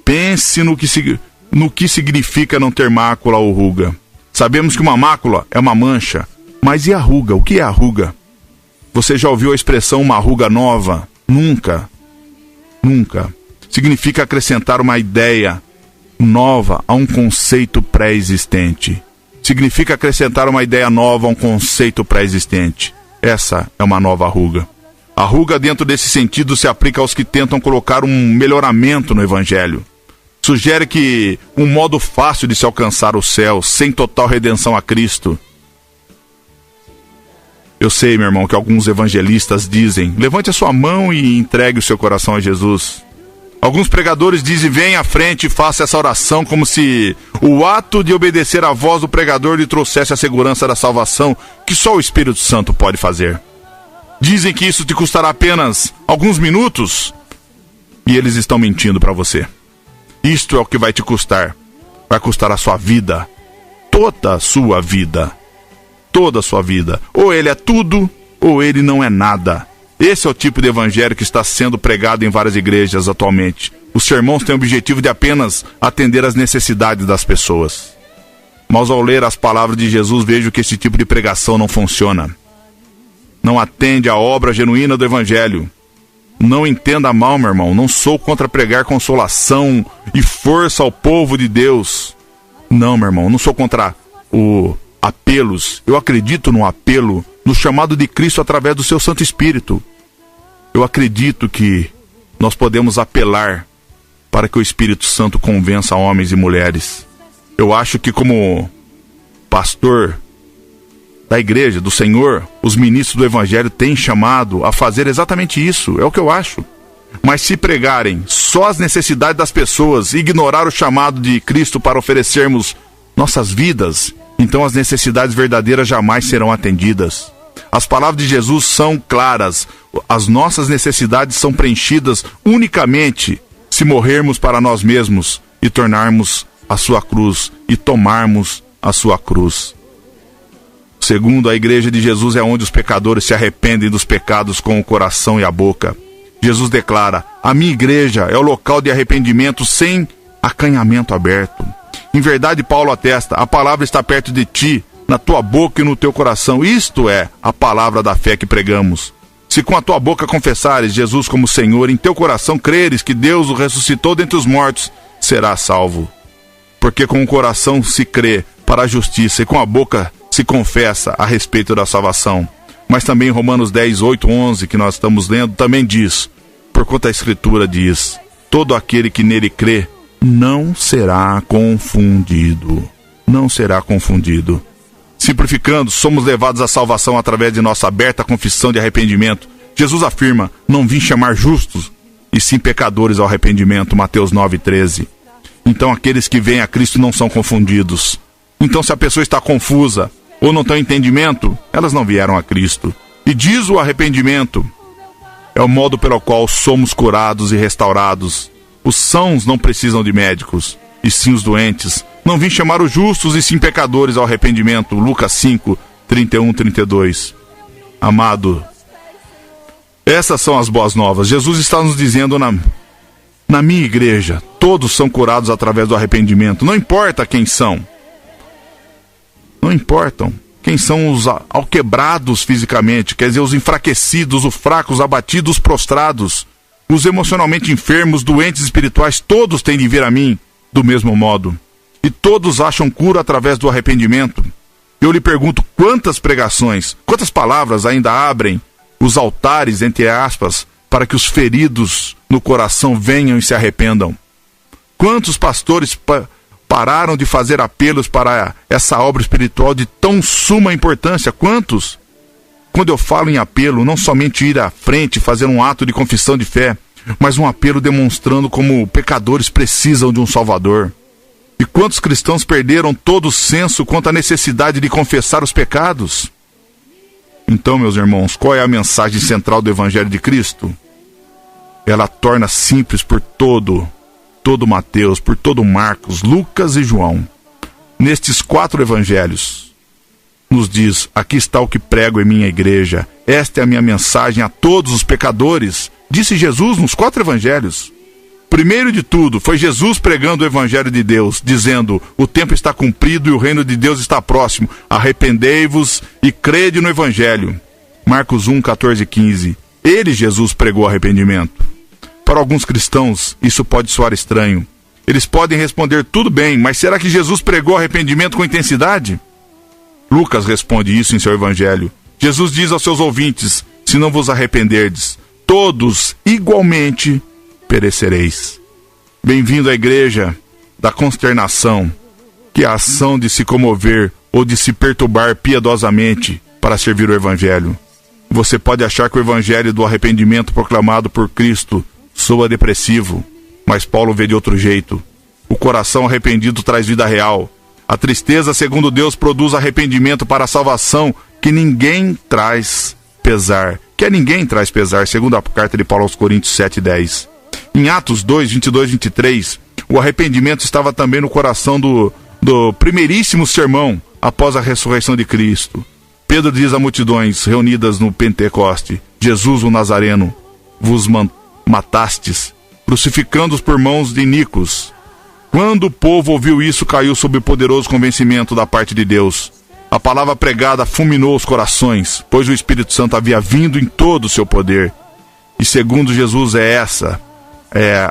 Pense no que significa não ter mácula ou ruga. Sabemos que uma mácula é uma mancha. Mas e a ruga? O que é a ruga? Você já ouviu a expressão uma ruga nova? Nunca. Nunca. Significa acrescentar uma ideia nova a um conceito pré-existente. Significa acrescentar uma ideia nova a um conceito pré-existente. Essa é uma nova ruga. A ruga, dentro desse sentido, se aplica aos que tentam colocar um melhoramento no Evangelho. Sugere que um modo fácil de se alcançar o céu, sem total redenção a Cristo. Eu sei, meu irmão, que alguns evangelistas dizem: levante a sua mão e entregue o seu coração a Jesus. Alguns pregadores dizem: venha à frente e faça essa oração, como se o ato de obedecer à voz do pregador lhe trouxesse a segurança da salvação que só o Espírito Santo pode fazer. Dizem que isso te custará apenas alguns minutos, e eles estão mentindo para você. Isto é o que vai te custar. Vai custar a sua vida. Toda a sua vida. Toda a sua vida. Ou ele é tudo, ou ele não é nada. Esse é o tipo de evangelho que está sendo pregado em várias igrejas atualmente. Os sermões têm o objetivo de apenas atender às necessidades das pessoas. Mas ao ler as palavras de Jesus, vejo que esse tipo de pregação não funciona. Não atende à obra genuína do evangelho. Não entenda mal, meu irmão. Não sou contra pregar consolação e força ao povo de Deus. Não, meu irmão. Não sou contra apelos. Eu acredito no apelo, no chamado de Cristo através do seu Santo Espírito. Eu acredito que nós podemos apelar para que o Espírito Santo convença homens e mulheres. Eu acho que como pastor da igreja, do Senhor, os ministros do Evangelho têm chamado a fazer exatamente isso. É o que eu acho. Mas se pregarem só as necessidades das pessoas e ignorar o chamado de Cristo para oferecermos nossas vidas, então as necessidades verdadeiras jamais serão atendidas. As palavras de Jesus são claras. As nossas necessidades são preenchidas unicamente se morrermos para nós mesmos e tornarmos a sua cruz e tomarmos a sua cruz. Segundo, a igreja de Jesus é onde os pecadores se arrependem dos pecados com o coração e a boca. Jesus declara: a minha igreja é o local de arrependimento sem acanhamento aberto. Em verdade, Paulo atesta: a palavra está perto de ti, na tua boca e no teu coração. Isto é a palavra da fé que pregamos. Se com a tua boca confessares Jesus como Senhor, em teu coração creres que Deus o ressuscitou dentre os mortos, serás salvo. Porque com o coração se crê para a justiça e com a boca se confessa a respeito da salvação. Mas também em Romanos 10, 8, 11, que nós estamos lendo, também diz, porquanto a Escritura diz: todo aquele que nele crê não será confundido. Não será confundido. Simplificando, somos levados à salvação através de nossa aberta confissão de arrependimento. Jesus afirma: não vim chamar justos, e sim pecadores ao arrependimento. Mateus 9, 13. Então aqueles que vêm a Cristo não são confundidos. Então se a pessoa está confusa ou não tem entendimento, elas não vieram a Cristo. E diz o arrependimento: é o modo pelo qual somos curados e restaurados. Os sãos não precisam de médicos, e sim os doentes. Não vim chamar os justos e sim pecadores ao arrependimento. Lucas 5, 31, 32. Amado, essas são as boas novas. Jesus está nos dizendo na minha igreja, todos são curados através do arrependimento. Não importa quem são. Não importam quem são os alquebrados fisicamente, quer dizer, os enfraquecidos, os fracos, os abatidos, os prostrados, os emocionalmente enfermos, doentes espirituais, todos têm de vir a mim do mesmo modo. E todos acham cura através do arrependimento. Eu lhe pergunto, quantas pregações, quantas palavras ainda abrem os altares, entre aspas, para que os feridos no coração venham e se arrependam? Quantos pastores pararam de fazer apelos para essa obra espiritual de tão suma importância? Quantos? Quando eu falo em apelo, não somente ir à frente e fazer um ato de confissão de fé, mas um apelo demonstrando como pecadores precisam de um Salvador. E quantos cristãos perderam todo o senso quanto à necessidade de confessar os pecados? Então, meus irmãos, qual é a mensagem central do Evangelho de Cristo? Ela torna simples por todo Mateus, por todo Marcos, Lucas e João. Nestes 4 evangelhos, nos diz: aqui está o que prego em minha igreja, esta é a minha mensagem a todos os pecadores, disse Jesus nos 4 evangelhos. Primeiro de tudo, foi Jesus pregando o Evangelho de Deus, dizendo: o tempo está cumprido e o reino de Deus está próximo. Arrependei-vos e crede no Evangelho. Marcos 1, 14 e 15. Ele, Jesus, pregou arrependimento. Para alguns cristãos, isso pode soar estranho. Eles podem responder: tudo bem, mas será que Jesus pregou arrependimento com intensidade? Lucas responde isso em seu Evangelho. Jesus diz aos seus ouvintes: se não vos arrependerdes, todos igualmente perecereis. Bem-vindo à igreja da consternação, que é a ação de se comover ou de se perturbar piedosamente para servir o Evangelho. Você pode achar que o Evangelho do arrependimento proclamado por Cristo soa depressivo, mas Paulo vê de outro jeito. O coração arrependido traz vida real. A tristeza, segundo Deus, produz arrependimento para a salvação, que ninguém traz pesar. Ninguém traz pesar, segundo a carta de Paulo aos Coríntios 7, 10. Em Atos 2, 22 e 23, o arrependimento estava também no coração do primeiríssimo sermão após a ressurreição de Cristo. Pedro diz a multidões reunidas no Pentecoste: Jesus o Nazareno, vos matastes, crucificando-os por mãos de iníquos. Quando o povo ouviu isso, caiu sob o poderoso convencimento da parte de Deus. A palavra pregada fulminou os corações, pois o Espírito Santo havia vindo em todo o seu poder. E segundo Jesus, essa é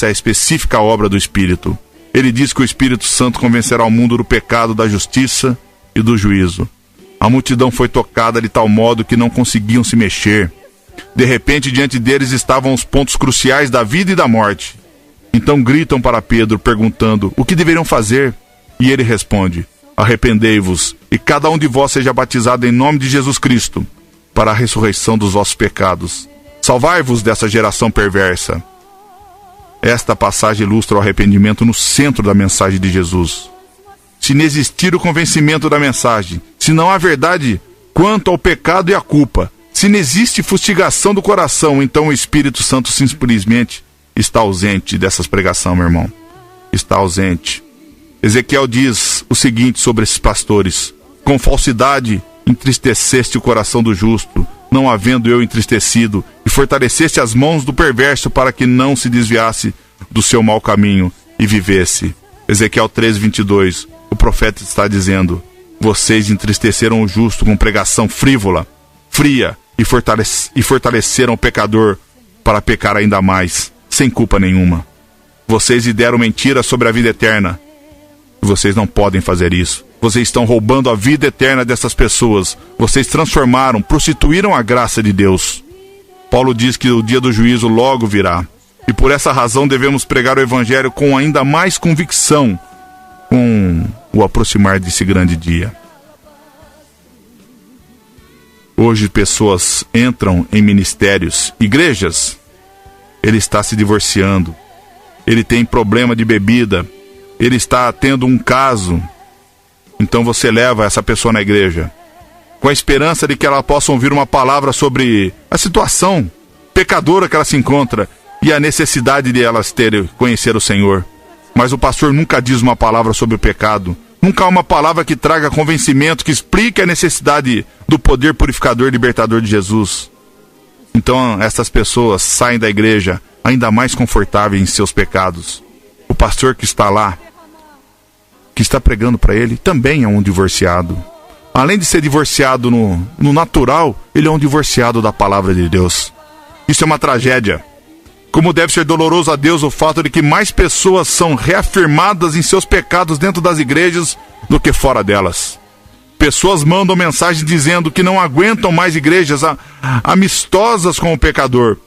a específica obra do Espírito. Ele diz que o Espírito Santo convencerá o mundo do pecado, da justiça e do juízo. A multidão foi tocada de tal modo que não conseguiam se mexer. De repente, diante deles estavam os pontos cruciais da vida e da morte. Então gritam para Pedro, perguntando: o que deveriam fazer? E ele responde: arrependei-vos, e cada um de vós seja batizado em nome de Jesus Cristo, para a ressurreição dos vossos pecados. Salvai-vos dessa geração perversa. Esta passagem ilustra o arrependimento no centro da mensagem de Jesus. Se não existir o convencimento da mensagem, se não há verdade quanto ao pecado e à culpa, se não existe fustigação do coração, então o Espírito Santo simplesmente está ausente dessas pregações, meu irmão. Está ausente. Ezequiel diz o seguinte sobre esses pastores: com falsidade entristeceste o coração do justo, não havendo eu entristecido, e fortaleceste as mãos do perverso para que não se desviasse do seu mau caminho e vivesse. Ezequiel 13:22, o profeta está dizendo: vocês entristeceram o justo com pregação frívola, fria, e fortaleceram o pecador para pecar ainda mais, sem culpa nenhuma. Vocês lhe deram mentira sobre a vida eterna. Vocês não podem fazer isso. Vocês estão roubando a vida eterna dessas pessoas. Vocês transformaram, prostituíram a graça de Deus. Paulo diz que o dia do juízo logo virá. E por essa razão devemos pregar o Evangelho com ainda mais convicção, com o aproximar desse grande dia. Hoje pessoas entram em ministérios, igrejas. Ele está se divorciando. Ele tem problema de bebida. Ele está tendo um caso. Então você leva essa pessoa na igreja, com a esperança de que ela possa ouvir uma palavra sobre a situação pecadora que ela se encontra e a necessidade de elas conhecer o Senhor. Mas o pastor nunca diz uma palavra sobre o pecado. Nunca há uma palavra que traga convencimento, que explique a necessidade do poder purificador e libertador de Jesus. Então essas pessoas saem da igreja ainda mais confortáveis em seus pecados. O pastor que está lá, que está pregando para ele, também é um divorciado. Além de ser divorciado no natural, ele é um divorciado da palavra de Deus. Isso é uma tragédia. Como deve ser doloroso a Deus o fato de que mais pessoas são reafirmadas em seus pecados dentro das igrejas do que fora delas. Pessoas mandam mensagens dizendo que não aguentam mais igrejas amistosas com o pecador.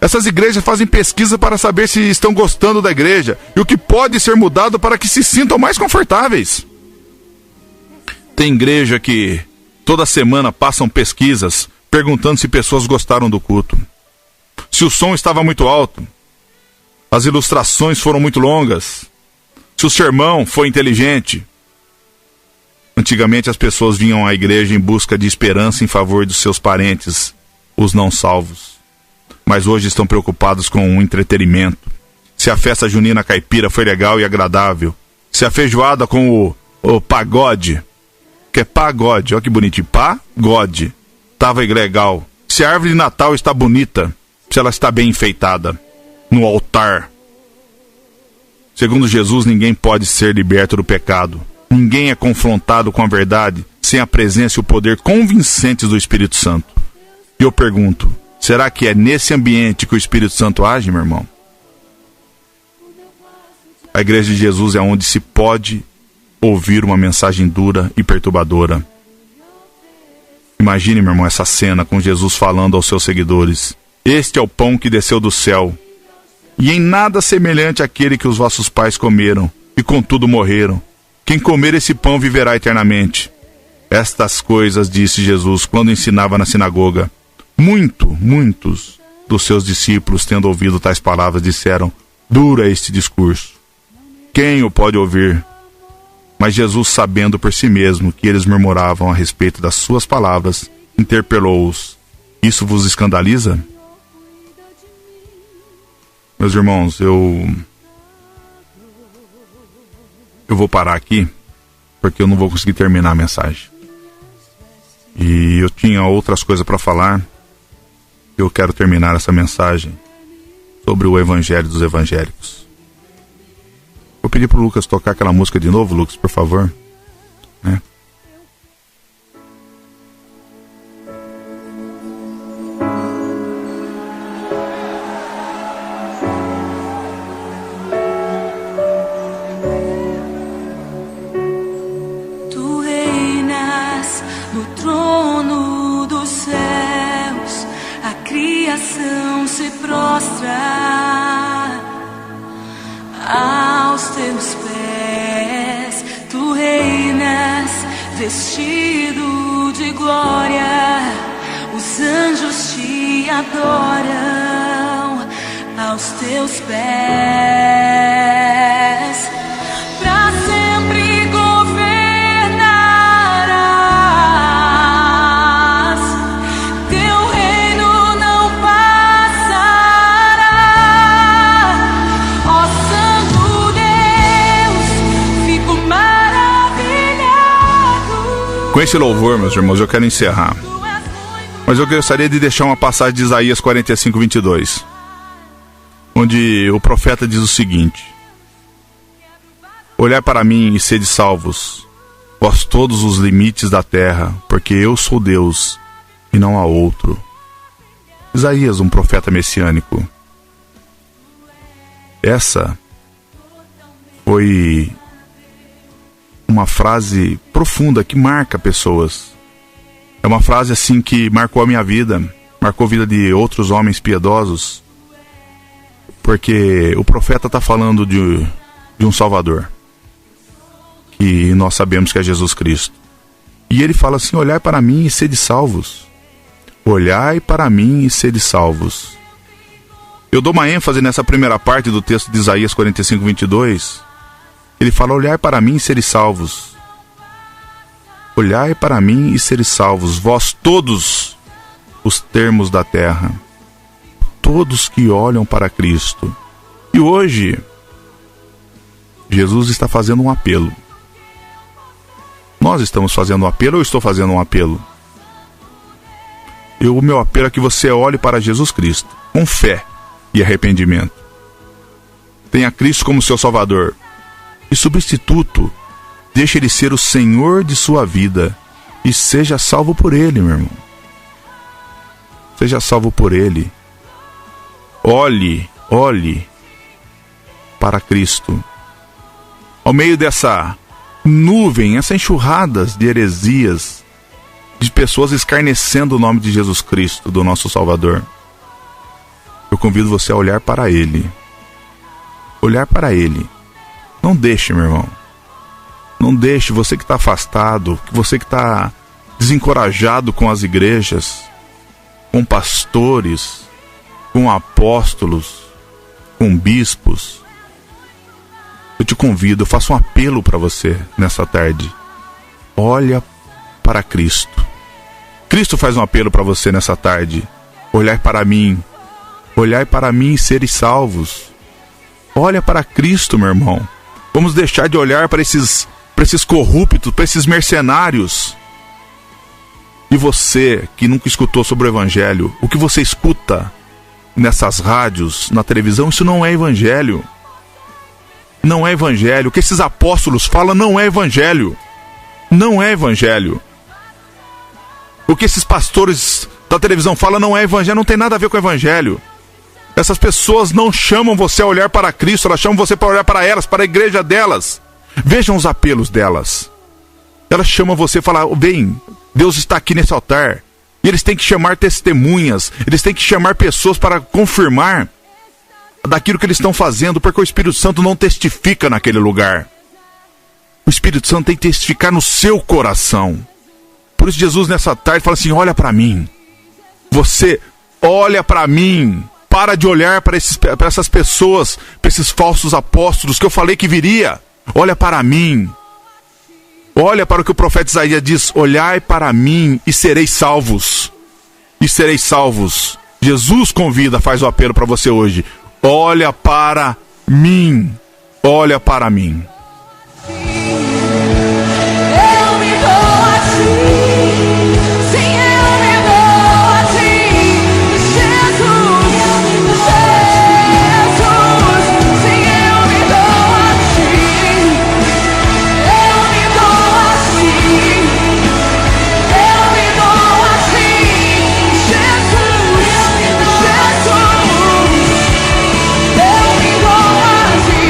Essas igrejas fazem pesquisa para saber se estão gostando da igreja e o que pode ser mudado para que se sintam mais confortáveis. Tem igreja que toda semana passam pesquisas perguntando se pessoas gostaram do culto, se o som estava muito alto, as ilustrações foram muito longas, se o sermão foi inteligente. Antigamente as pessoas vinham à igreja em busca de esperança em favor dos seus parentes, os não salvos. Mas hoje estão preocupados com o entretenimento. Se a festa junina caipira foi legal e agradável, se a feijoada com o pagode, que é pagode, olha que bonitinho, pagode, estava legal, se a árvore de Natal está bonita, se ela está bem enfeitada, no altar. Segundo Jesus, ninguém pode ser liberto do pecado. Ninguém é confrontado com a verdade sem a presença e o poder convincentes do Espírito Santo. E eu pergunto, será que é nesse ambiente que o Espírito Santo age, meu irmão? A igreja de Jesus é onde se pode ouvir uma mensagem dura e perturbadora. Imagine, meu irmão, essa cena com Jesus falando aos seus seguidores: este é o pão que desceu do céu, e em nada semelhante àquele que os vossos pais comeram, e contudo morreram. Quem comer esse pão viverá eternamente. Estas coisas disse Jesus quando ensinava na sinagoga. Muitos dos seus discípulos, tendo ouvido tais palavras, disseram: duro é este discurso, quem o pode ouvir? Mas Jesus, sabendo por si mesmo que eles murmuravam a respeito das suas palavras, interpelou-os: isso vos escandaliza? Meus irmãos, eu vou parar aqui, porque eu não vou conseguir terminar a mensagem. E eu tinha outras coisas para falar. Eu quero terminar essa mensagem sobre o Evangelho dos Evangélicos. Vou pedir pro Lucas tocar aquela música de novo, Lucas, por favor. Né? Tu reinas no trono dos céus, a criação se prostra aos teus pés. Tu reinas vestido de glória, os anjos te adoram aos teus pés. Pra sempre governarás, teu reino não passará. Ó Santo Deus, fico maravilhado. Com esse louvor, meus irmãos, eu quero encerrar. Mas eu gostaria de deixar uma passagem de Isaías 45, 22. Onde o profeta diz o seguinte: olhai para mim e sede salvos, vós todos os limites da terra, porque eu sou Deus e não há outro. Isaías, um profeta messiânico. Essa foi uma frase profunda que marca pessoas. É uma frase assim que marcou a minha vida, marcou a vida de outros homens piedosos, porque o profeta está falando de um Salvador, que nós sabemos que é Jesus Cristo. E ele fala assim: olhai para mim e sede salvos. Olhai para mim e sede salvos. Eu dou uma ênfase nessa primeira parte do texto de Isaías 45, 22. Ele fala: olhai para mim e sede salvos. Olhai para mim e seres salvos, vós todos os termos da terra, todos que olham para Cristo. E hoje, Jesus está fazendo um apelo. Nós estamos fazendo um apelo, eu estou fazendo um apelo. O meu apelo é que você olhe para Jesus Cristo, com fé e arrependimento. Tenha Cristo como seu Salvador e substituto. Deixe Ele ser o Senhor de sua vida e seja salvo por Ele, meu irmão. Seja salvo por Ele. Olhe para Cristo. Ao meio dessa nuvem, essa enxurrada de heresias, de pessoas escarnecendo o nome de Jesus Cristo, do nosso Salvador, eu convido você a olhar para Ele. Olhar para Ele. Não deixe, meu irmão. Não deixe, você que está afastado, você que está desencorajado com as igrejas, com pastores, com apóstolos, com bispos. Eu te convido, eu faço um apelo para você nessa tarde. Olha para Cristo. Cristo faz um apelo para você nessa tarde. Olhai para mim e seres salvos. Olha para Cristo, meu irmão. Vamos deixar de olhar para esses corruptos, para esses mercenários. E você que nunca escutou sobre o Evangelho, o que você escuta nessas rádios, na televisão, isso não é Evangelho. Não é Evangelho. O que esses apóstolos falam não é Evangelho. Não é Evangelho. O que esses pastores da televisão falam não é Evangelho, não tem nada a ver com o Evangelho. Essas pessoas não chamam você a olhar para Cristo, elas chamam você para olhar para elas, para a igreja delas. Vejam os apelos delas. Elas chamam você e falam: bem, Deus está aqui nesse altar. E eles têm que chamar testemunhas, eles têm que chamar pessoas para confirmar daquilo que eles estão fazendo, porque o Espírito Santo não testifica naquele lugar. O Espírito Santo tem que testificar no seu coração. Por isso Jesus nessa tarde fala assim: olha para mim. Você olha para mim. Para de olhar para essas pessoas, para esses falsos apóstolos que eu falei que viria. Olha para mim. Olha para o que o profeta Isaías diz: olhai para mim e sereis salvos. E sereis salvos. Jesus convida, faz o apelo para você hoje. Olha para mim. Olha para mim. Eu me dou a ti. Sim, eu me dou a ti. Jesus, sim, eu me dou a ti. Eu me dou a ti. Eu me dou a ti. Jesus, eu me dou a ti.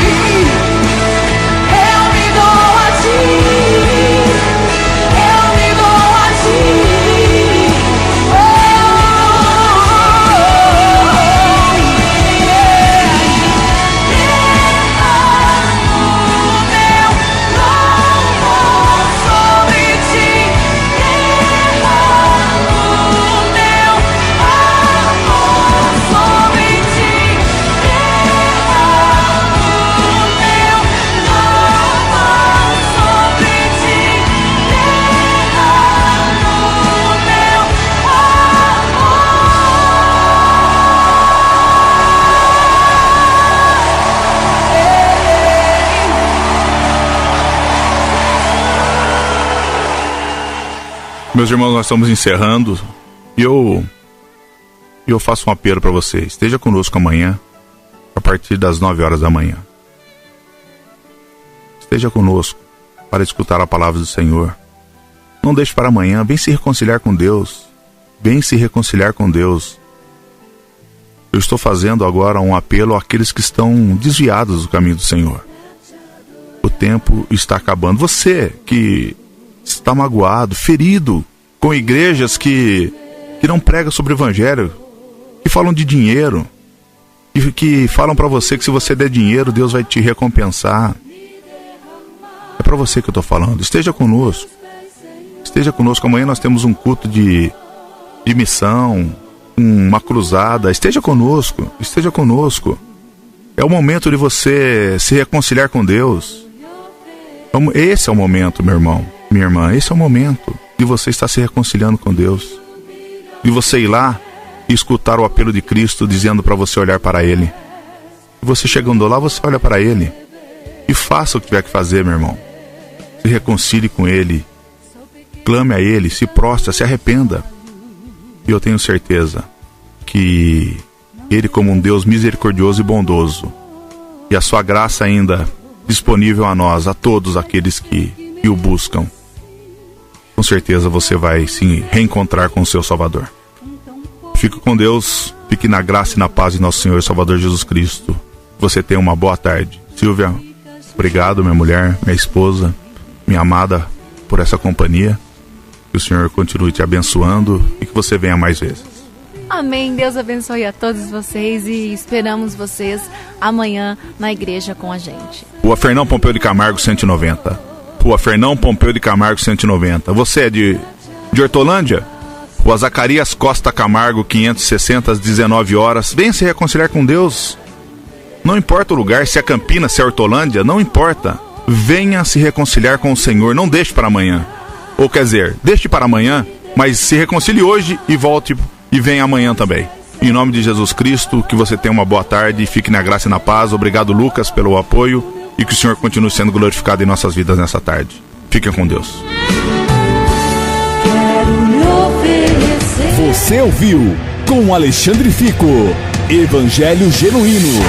Meus irmãos, nós estamos encerrando e eu faço um apelo para você. Esteja conosco amanhã, a partir das 9 horas da manhã. Esteja conosco para escutar a palavra do Senhor. Não deixe para amanhã, vem se reconciliar com Deus. Vem se reconciliar com Deus. Eu estou fazendo agora um apelo àqueles que estão desviados do caminho do Senhor. O tempo está acabando. Você que está magoado, ferido, com igrejas que não pregam sobre o Evangelho, que falam de dinheiro, que falam para você que se você der dinheiro, Deus vai te recompensar. É para você que eu estou falando. Esteja conosco. Esteja conosco. Amanhã nós temos um culto de missão, uma cruzada. Esteja conosco. Esteja conosco. É o momento de você se reconciliar com Deus. Esse é o momento, meu irmão, minha irmã. Esse é o momento de você estar se reconciliando com Deus. De você ir lá e escutar o apelo de Cristo dizendo para você olhar para Ele. E você chegando lá, você olha para Ele e faça o que tiver que fazer, meu irmão. Se reconcilie com Ele. Clame a Ele, se prostra, se arrependa. E eu tenho certeza que Ele, como um Deus misericordioso e bondoso, e a sua graça ainda disponível a nós, a todos aqueles que o buscam, com certeza você vai se reencontrar com o seu Salvador. Fique com Deus, fique na graça e na paz de nosso Senhor e Salvador Jesus Cristo. Você tenha uma boa tarde. Silvia, obrigado, minha mulher, minha esposa, minha amada, por essa companhia. Que o Senhor continue te abençoando e que você venha mais vezes. Amém. Deus abençoe a todos vocês e esperamos vocês amanhã na igreja com a gente. Rua Fernão Pompeu de Camargo 190. Rua Fernão Pompeu de Camargo 190. Você é de Hortolândia? Rua Zacarias Costa Camargo 560 às 19 horas. Venha se reconciliar com Deus. Não importa o lugar, se é Campinas, se é Hortolândia, não importa. Venha se reconciliar com o Senhor. Não deixe para amanhã. Ou quer dizer, deixe para amanhã, mas se reconcilie hoje e volte e venha amanhã também. Em nome de Jesus Cristo, que você tenha uma boa tarde, fique na graça e na paz. Obrigado, Lucas, pelo apoio e que o Senhor continue sendo glorificado em nossas vidas nessa tarde. Fiquem com Deus. Você ouviu com Alexandre Fico, Evangelho Genuíno.